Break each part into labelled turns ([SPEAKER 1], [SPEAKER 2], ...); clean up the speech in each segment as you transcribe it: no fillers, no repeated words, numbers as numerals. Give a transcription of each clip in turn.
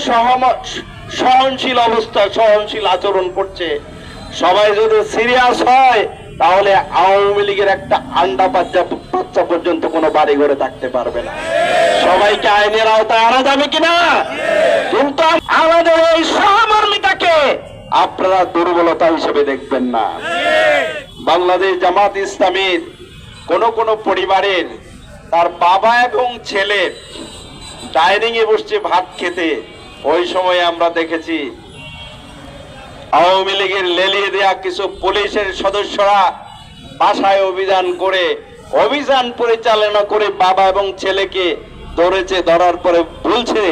[SPEAKER 1] সহনশীল অবস্থা, সহনশীল আচরণ করছে। সবাই যদি সিরিয়াস হয় তাহলে আওয়ামী লীগের একটা আন্ডা বাচ্চা পর্যন্ত কোনো বাড়ি ঘরে থাকতে পারবে না। সবাইকে আইনের আওতায় আনা যাবে কিনা? কিন্তু আমাদের এই সহমর্মিতাকে আপনারা দুর্বলতা হিসেবে দেখবেন না। বাংলাদেশ জামাত ইসলামীর কোন পরিবারের তার বাবা এবং ছেলে ডাইনিং এ বসছে ভাত খেতে, ওই সময় আমরা দেখেছি আওয়ামী লীগের লেলিয়ে দেয়া কিছু পুলিশের সদস্যরা বাসায় অভিযান পরিচালনা করে বাবা এবং ছেলেকে ধরেছে। ধরার পরে বলছে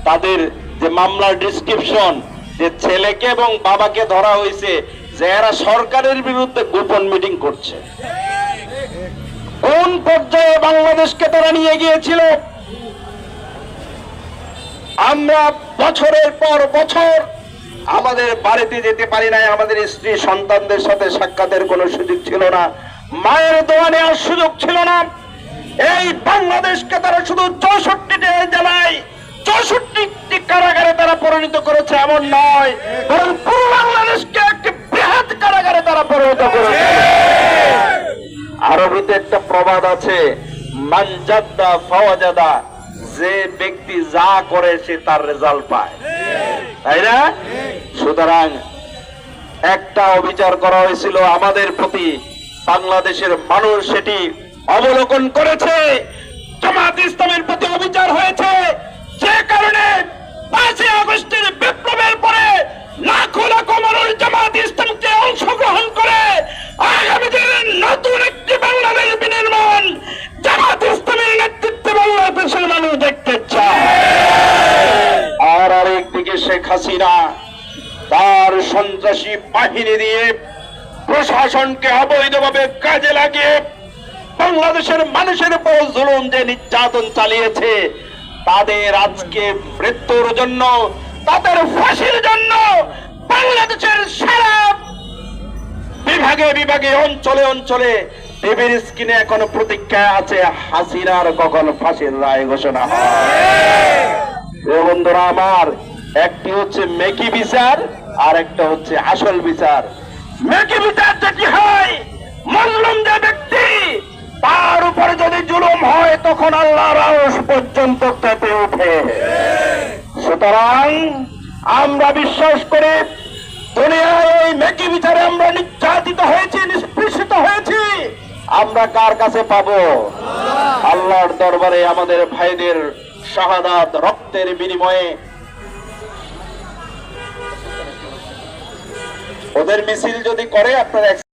[SPEAKER 1] তাদের যে মামলার ডিসক্রিপশন, যে ছেলেকে এবং বাবাকে ধরা হয়েছে যে এরা সরকারের বিরুদ্ধে গোপন মিটিং করছে। কোন পর্যায়ে বাংলাদেশকে তারা নিয়ে গিয়েছিল? আমরা বছরের পর বছর আমাদের বাড়িতে যেতে পারি নাই, আমাদের স্ত্রী সন্তানদের সাথে সাক্ষাতের কোনো সুযোগ ছিল না, মায়ের দোয়া নেওয়ার সুযোগ ছিল না। এই বাংলাদেশকে তারা শুধু 64টি জেলায় 64টি কারাগারে তারা পরিণত করেছে এমন নয়, বরং পুরো বাংলাদেশকে একটি বৃহৎ কারাগারে তারা পরিণত করেছে। আরবিতে একটা প্রবাদ আছে, মানজাদা ফাওয়াজাদা, যে ব্যক্তি যা করে সে তার রেজাল্ট পায়, তাই না? সুতরাং একটা অবিচার করা হয়েছিল আমাদের প্রতি, বাংলাদেশের মানুষ সেটি অবলোকন করেছে। জামাত ইসলামের প্রতি অবিচার হয়েছে, যে কারণে 5 আগস্টের বিপ্লবের পরে লাখো লাখো মানুষ জামাত ইসলামকে অংশগ্রহণ করে আগামী দিনের নতুন একটি বাংলাদেশ বিনির্মাণ জামাত ইসলামের নেতৃত্বে বাংলাদেশের মানুষ দেখতে চায়। আর আরেকদিকে শেখ হাসিনা তার সন্ত্রাসী বাহিনী দিয়ে প্রশাসনকে অবৈধভাবে কাজে লাগিয়ে বাংলাদেশের মানুষের উপর জুলুম যে নির্যাতন চালিয়েছে, তাদের আজকে মৃত্যুর জন্য, তাদের ফাঁসির জন্য বাংলাদেশের সারা বিভাগে অঞ্চলে অঞ্চলে টিভির স্ক্রিনে এখনো প্রতীক্ষায় আছে হাসিনার কখন ফাঁসির রায় ঘোষণা হয়। বন্ধুরা আমার, একটি হচ্ছে মেকি বিচার আর একটা হচ্ছে আসল বিচার। মেকি বিচার যেটি হয়, মজলুম যে ব্যক্তি তার উপরে যদি জুলুম হয় তখন আল্লাহর আরশ পর্যন্ত কেঁপে ওঠে। সুতরাং আমরা বিশ্বাস করি দুনিয়ায় এই মেকি বিচারে আমরা নির্যাতিত হয়েছি, নিষ্পৃষিত হয়েছি, আমরা কার কাছে পাবো? আল্লাহর দরবারে আমাদের ভাইদের শাহাদাত রক্তের বিনিময়ে। ওদের মিছিল যদি করে আপনারা